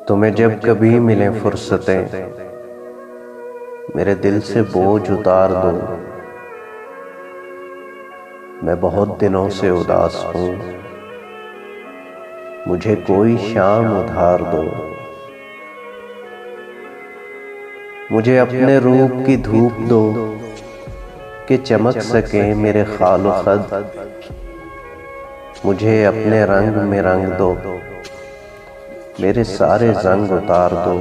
तुम्हें जब कभी मिले फुर्सतें, मेरे दिल से बोझ उतार दो। मैं बहुत दिनों से उदास हूँ, मुझे कोई शाम उधार दो। मुझे अपने रूप की धूप दो कि चमक सके मेरे खालो खद। मुझे अपने रंग में रंग दो, मेरे सारे जंग उतार दो।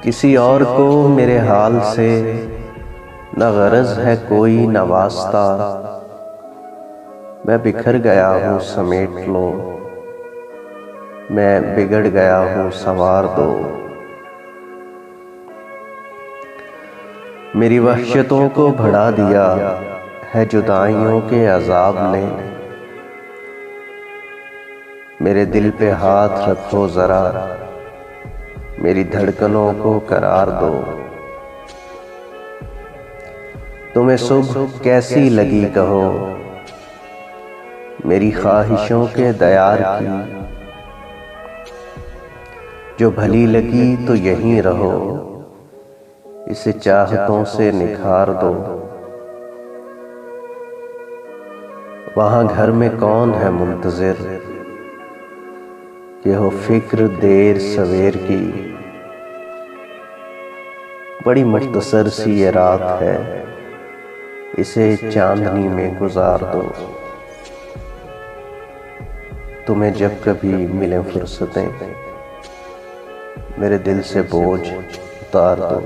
किसी और को मेरे हाल से न गरज है कोई न वास्ता। मैं बिखर गया हूँ समेट लो, मैं बिगड़ गया हूँ संवार दो। मेरी वहशतों को बढ़ा दिया है जुदाइयों के अजाब ने। मेरे दिल पे हाथ रखो जरा, मेरी धड़कनों को करार दो। तुम्हें सुबह कैसी लगी कहो, मेरी ख्वाहिशों के दयार की। जो भली लगी तो यहीं रहो, इसे चाहतों से निखार दो। वहां घर में कौन है मुंतजिर, कि हो फिक्र देर सवेर की। बड़ी मुख्तसर सी ये रात है, इसे चांदनी में गुजार दो। तुम्हें जब कभी मिले फुर्सतें, मेरे दिल से बोझ उतार दो।